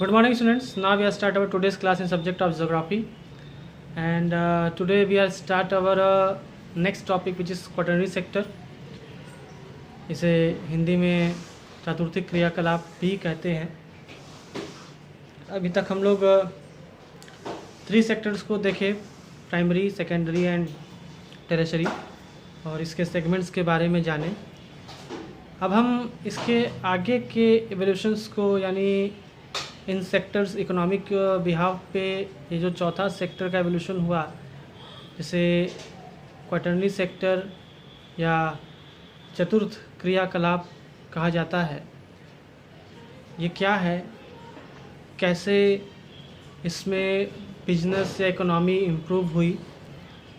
Good morning, students. Now we are start our today's class in subject of geography, and today we are start our next topic which is quaternary sector. इसे हिंदी में चतुर्थिक क्रियाकलाप भी कहते हैं। अभी तक हम लोग 3 सेक्टर्स को देखे, प्राइमरी, सेकेंडरी एंड टेरिशरी, और इसके सेगमेंट्स के बारे में जाने। अब हम इसके आगे के एवोल्यूशंस को, यानी इन सेक्टर्स इकोनॉमिक बिहाव पे ये जो चौथा सेक्टर का एवोल्यूशन हुआ, जिसे क्वाटरनरी सेक्टर या चतुर्थ क्रियाकलाप कहा जाता है, ये क्या है, कैसे इसमें बिजनेस या इकोनॉमी इम्प्रूव हुई,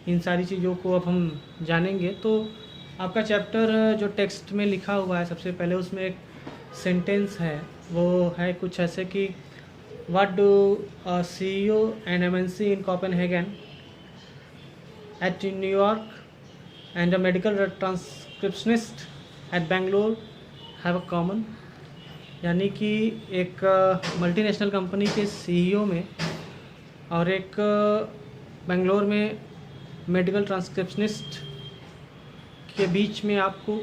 इन सारी चीज़ों को अब हम जानेंगे। तो आपका चैप्टर जो टेक्स्ट में लिखा हुआ है, सबसे पहले उसमें एक सेंटेंस है, वो है कुछ ऐसे कि what do CEO and MNC in Copenhagen at New York and a medical transcriptionist at Bangalore have a common. यानी कि एक मल्टीनेशनल कंपनी के CEO में और एक बेंगलोर में मेडिकल ट्रांसक्रिप्शनिस्ट के बीच में आपको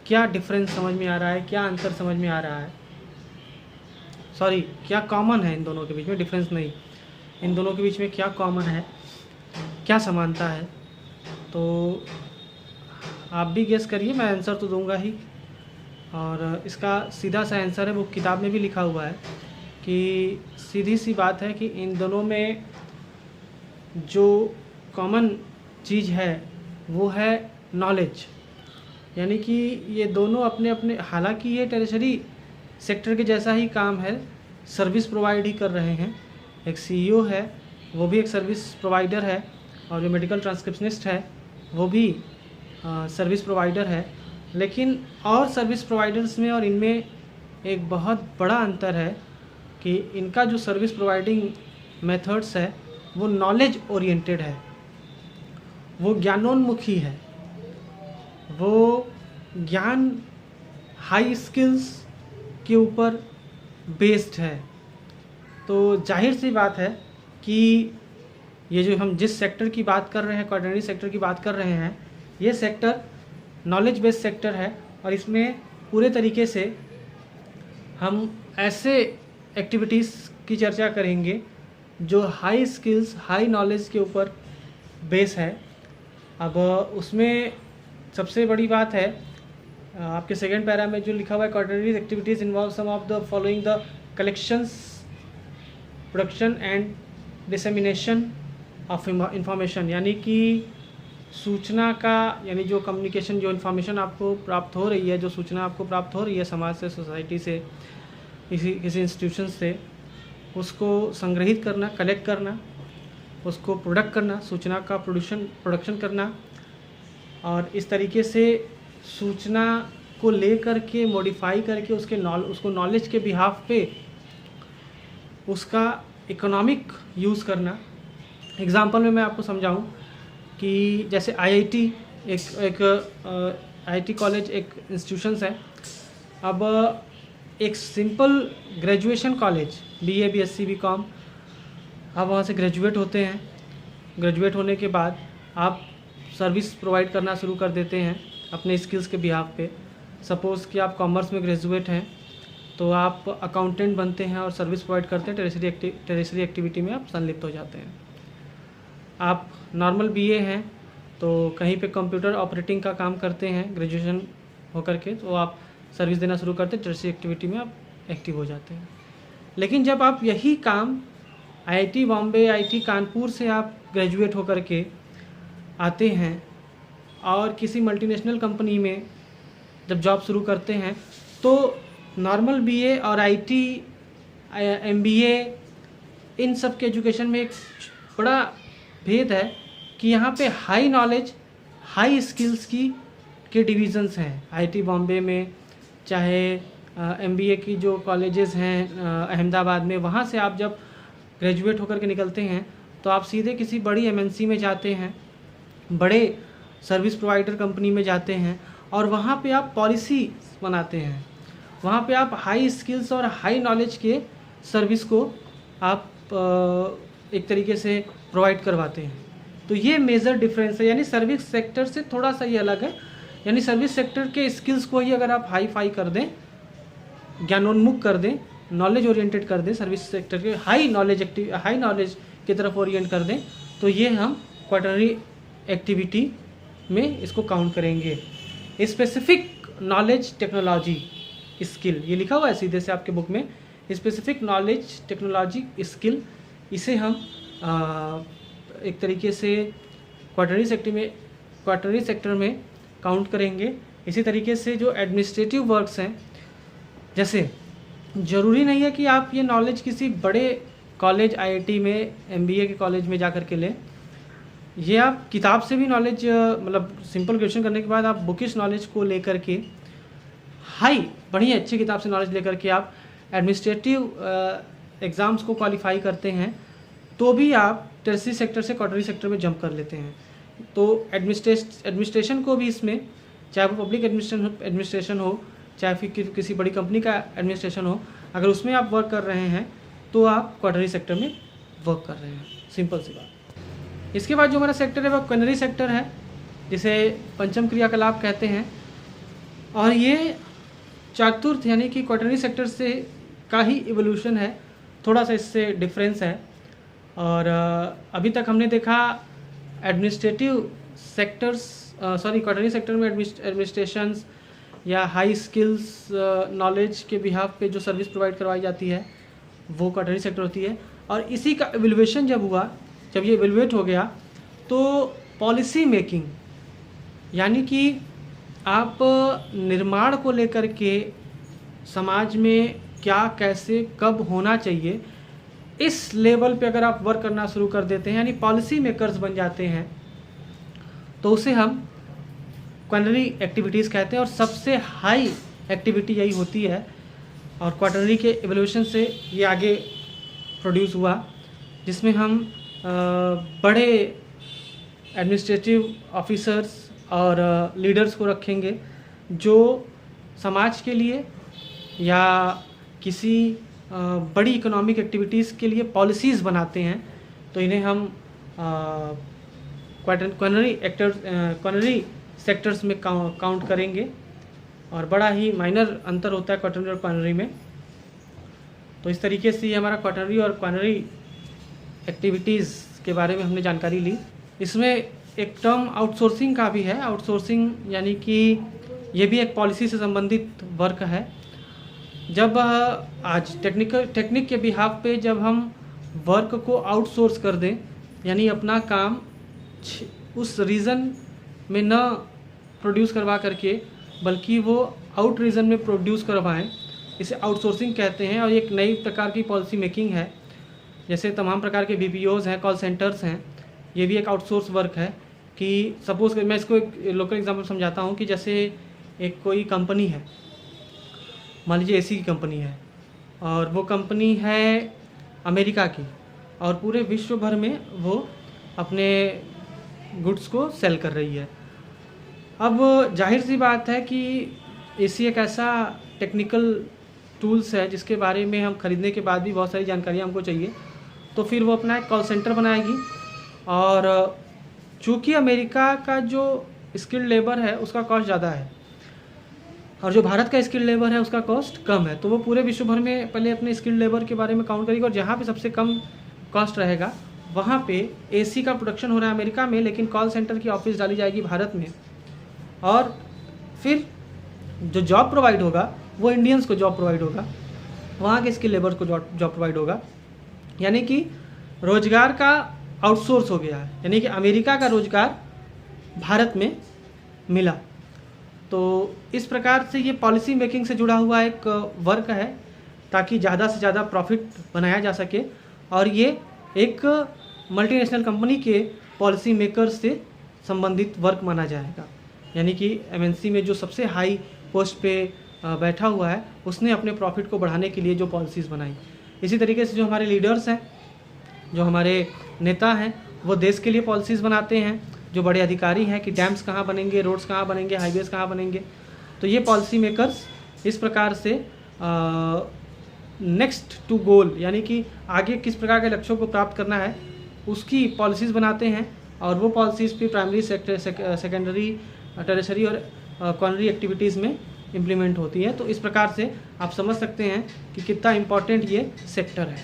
क्या डिफरेंस समझ में आ रहा है, क्या अंतर समझ में आ रहा है, सॉरी क्या कॉमन है इन दोनों के बीच में, डिफरेंस नहीं, इन दोनों के बीच में क्या कॉमन है, क्या समानता है। तो आप भी गेस करिए, मैं आंसर तो दूंगा ही, और इसका सीधा सा आंसर है, वो किताब में भी लिखा हुआ है कि सीधी सी बात है कि इन दोनों में जो कॉमन चीज़ है वो है नॉलेज। यानी कि ये दोनों अपने अपने, हालांकि ये टेरिशरी सेक्टर के जैसा ही काम है, सर्विस प्रोवाइड ही कर रहे हैं। एक CEO है, वो भी एक सर्विस प्रोवाइडर है, और जो मेडिकल ट्रांसक्रिप्शनिस्ट है वो भी सर्विस प्रोवाइडर है। लेकिन और सर्विस प्रोवाइडर्स में और इनमें एक बहुत बड़ा अंतर है कि इनका जो सर्विस प्रोवाइडिंग मेथड्स है वो नॉलेज ओरिएंटेड है, वो ज्ञानोन्मुखी है, वो ज्ञान हाई स्किल्स के ऊपर बेस्ड है। तो जाहिर सी बात है कि ये जो हम जिस सेक्टर की बात कर रहे हैं, क्वाटरनरी सेक्टर की बात कर रहे हैं, ये सेक्टर नॉलेज बेस्ड सेक्टर है, और इसमें पूरे तरीके से हम ऐसे एक्टिविटीज़ की चर्चा करेंगे जो हाई स्किल्स, हाई नॉलेज के ऊपर बेस है। अब उसमें सबसे बड़ी बात है, आपके सेकेंड पैरा में जो लिखा हुआ है, quaternary activities involve some of the following the collections, production and dissemination of information. यानी कि सूचना का, यानी जो कम्युनिकेशन, जो इन्फॉर्मेशन आपको प्राप्त हो रही है, जो सूचना आपको प्राप्त हो रही है समाज से, सोसाइटी से, किसी इंस्टीट्यूशन से, उसको संग्रहित करना, कलेक्ट करना, उसको प्रोडक्ट करना, सूचना का प्रोडक्शन करना, और इस तरीके से सूचना को ले करके मॉडिफाई करके उसको नॉलेज के बिहाफ पे उसका इकोनॉमिक यूज़ करना। एग्जांपल में मैं आपको समझाऊं कि जैसे IIT एक IIT कॉलेज एक इंस्टीट्यूशंस है। अब एक simple graduation college, BA BSc BCom, आप वहाँ से ग्रेजुएट होते हैं। ग्रेजुएट होने के बाद आप सर्विस प्रोवाइड करना शुरू कर देते हैं अपने स्किल्स के बिहाफ पे। सपोज़ कि आप कॉमर्स में ग्रेजुएट हैं तो आप अकाउंटेंट बनते हैं और सर्विस प्रोवाइड करते हैं, टेरिशरी एक्टिविटी में आप संलिप्त हो जाते हैं। आप नॉर्मल BA हैं तो कहीं पे कंप्यूटर ऑपरेटिंग का काम करते हैं ग्रेजुएशन होकर के, तो आप सर्विस देना शुरू करते हैं, टेरिशरी एक्टिविटी में आप एक्टिव हो जाते हैं। लेकिन जब आप यही काम IIT बॉम्बे, IIT कानपुर से आप ग्रेजुएट होकर के आते हैं और किसी मल्टीनेशनल कंपनी में जब जॉब शुरू करते हैं, तो नॉर्मल BA और IT MBA इन सब के एजुकेशन में एक बड़ा भेद है कि यहाँ पे हाई नॉलेज, हाई स्किल्स के डिविज़न्स हैं। IIT बॉम्बे में, चाहे MBA की जो कॉलेजेस हैं अहमदाबाद में, वहाँ से आप जब ग्रेजुएट होकर के निकलते हैं तो आप सीधे किसी बड़ी MNC में जाते हैं, बड़े सर्विस प्रोवाइडर कंपनी में जाते हैं, और वहाँ पे आप पॉलिसी बनाते हैं। वहाँ पे आप हाई स्किल्स और हाई नॉलेज के सर्विस को आप एक तरीके से प्रोवाइड करवाते हैं। तो ये मेजर डिफरेंस है, यानी सर्विस सेक्टर से थोड़ा सा ये अलग है। यानी सर्विस सेक्टर के स्किल्स को ही अगर आप हाई फाई कर दें, ज्ञानोन्मुख कर दें, नॉलेज ओरिएंटेड कर दें, सर्विस सेक्टर के हाई नॉलेज की तरफ ओरिएंट कर दें, तो ये हम क्वार्टरली एक्टिविटी में इसको काउंट करेंगे। स्पेसिफिक नॉलेज टेक्नोलॉजी स्किल, ये लिखा हुआ है सीधे से आपके बुक में, स्पेसिफिक नॉलेज टेक्नोलॉजी स्किल, इसे हम एक तरीके से क्वार्टरली सेक्टर में काउंट करेंगे। इसी तरीके से जो एडमिनिस्ट्रेटिव वर्क्स हैं, जैसे ज़रूरी नहीं है कि आप ये नॉलेज किसी बड़े कॉलेज आईआईटी में, एमबीए के कॉलेज में जा कर के लें। ये आप किताब से भी नॉलेज, मतलब सिंपल क्वेश्चन करने के बाद आप बुकिश नॉलेज को लेकर के बढ़िया अच्छी किताब से नॉलेज लेकर के आप एडमिनिस्ट्रेटिव एग्ज़ाम्स को क्वालिफाई करते हैं, तो भी आप टर्सरी सेक्टर से क्वार्टरली सेक्टर में जंप कर लेते हैं। तो एडमिनिस्ट्रेशन को भी इसमें, चाहे वो पब्लिक एडमिनिस्ट्रेशन हो, चाहे फिर किसी बड़ी कंपनी का एडमिनिस्ट्रेशन हो, अगर उसमें आप वर्क कर रहे हैं तो आप क्वार्टरली सेक्टर में वर्क कर रहे हैं। सिंपल सी बात। इसके बाद जो हमारा सेक्टर है वो क्वेनरी सेक्टर है, जिसे पंचम क्रियाकलाप कहते हैं। और ये चतुर्थ यानी कि क्वार्टरली सेक्टर से का ही इवोल्यूशन है, थोड़ा सा इससे डिफरेंस है। और अभी तक हमने देखा एडमिनिस्ट्रेटिव सेक्टर्स, क्वार्टरली सेक्टर में एडमिनिस्ट्रेशंस या हाई स्किल्स नॉलेज के बिहाफ पे जो सर्विस प्रोवाइड करवाई जाती है वो क्वार्टरली सेक्टर होती है। और इसी का एवल्यूएशन जब ये एवल्यूएट हो गया, तो पॉलिसी मेकिंग, यानी कि आप निर्माण को लेकर के समाज में क्या, कैसे, कब होना चाहिए, इस लेवल पे अगर आप वर्क करना शुरू कर देते हैं, यानी पॉलिसी मेकर्स बन जाते हैं, तो उसे हम क्वार्टरली एक्टिविटीज़ कहते हैं। और सबसे हाई एक्टिविटी यही होती है, और क्वार्टरली के एवोल्यूशन से ये आगे प्रोड्यूस हुआ, जिसमें हम बड़े एडमिनिस्ट्रेटिव ऑफिसर्स और लीडर्स को रखेंगे जो समाज के लिए या किसी बड़ी इकोनॉमिक एक्टिविटीज़ के लिए पॉलिसीज़ बनाते हैं। तो इन्हें हम क्वार्टरली सेक्टर्स में काउंट करेंगे। और बड़ा ही माइनर अंतर होता है क्वार्टरली और क्वार्टरली में। तो इस तरीके से ये हमारा क्वार्टरली और क्वार्टरली एक्टिविटीज़ के बारे में हमने जानकारी ली। इसमें एक टर्म आउटसोर्सिंग का भी है। आउटसोर्सिंग यानी कि ये भी एक पॉलिसी से संबंधित वर्क है। जब आज टेक्निक के बिहाफ पे जब हम वर्क को आउटसोर्स कर दें, यानी अपना काम उस रीजन में न प्रोड्यूस करवा करके बल्कि वो आउट रीजन में प्रोड्यूस करवाएं, इसे आउटसोर्सिंग कहते हैं। और एक नई प्रकार की पॉलिसी मेकिंग है। जैसे तमाम प्रकार के BPOs हैं, कॉल सेंटर्स हैं, ये भी एक आउटसोर्स वर्क है। कि सपोज़ मैं इसको एक लोकल एग्जांपल समझाता हूँ कि जैसे एक कोई कंपनी है, मान लीजिए AC की कंपनी है, और वो कंपनी है अमेरिका की, और पूरे विश्व भर में वो अपने गुड्स को सेल कर रही है। अब जाहिर सी बात है कि AC एक ऐसा टेक्निकल टूल्स है जिसके बारे में हम ख़रीदने के बाद भी बहुत सारी जानकारियाँ हमको चाहिए। तो फिर वो अपना एक कॉल सेंटर बनाएगी, और चूँकि अमेरिका का जो स्किल्ड लेबर है उसका कॉस्ट ज़्यादा है, और जो भारत का स्किल्ड लेबर है उसका कॉस्ट कम है, तो वो पूरे विश्व भर में पहले अपने स्किल्ड लेबर के बारे में काउंट करेगी। और जहाँ पे सबसे कम कॉस्ट रहेगा वहाँ पे AC का प्रोडक्शन हो रहा है अमेरिका में, लेकिन कॉल सेंटर की ऑफिस डाली जाएगी भारत में, और फिर जो जॉब प्रोवाइड होगा वो इंडियंस को जॉब प्रोवाइड होगा, वहाँ के स्किल लेबर को जॉब प्रोवाइड होगा। यानी कि रोजगार का आउटसोर्स हो गया है, यानी कि अमेरिका का रोजगार भारत में मिला। तो इस प्रकार से ये पॉलिसी मेकिंग से जुड़ा हुआ एक वर्क है, ताकि ज़्यादा से ज़्यादा प्रॉफिट बनाया जा सके। और ये एक मल्टीनेशनल कंपनी के पॉलिसी मेकर्स से संबंधित वर्क माना जाएगा। यानी कि MNC में जो सबसे हाई पोस्ट पे बैठा हुआ है, उसने अपने प्रॉफिट को बढ़ाने के लिए जो पॉलिसीज़ बनाई। इसी तरीके से जो हमारे लीडर्स हैं, जो हमारे नेता हैं, वो देश के लिए पॉलिसीज़ बनाते हैं। जो बड़े अधिकारी हैं कि डैम्स कहाँ बनेंगे, रोड्स कहाँ बनेंगे, हाईवेज़ कहाँ बनेंगे, तो ये पॉलिसी मेकर्स इस प्रकार से नेक्स्ट टू गोल, यानी कि आगे किस प्रकार के लक्ष्यों को प्राप्त करना है उसकी पॉलिसीज़ बनाते हैं, और वो पॉलिसीज़ भी प्राइमरी सेक्टर, सेकेंडरी, टर्शरी और कॉर्नरी एक्टिविटीज़ में इम्प्लीमेंट होती है। तो इस प्रकार से आप समझ सकते हैं कि कितना इम्पोर्टेंट ये सेक्टर है।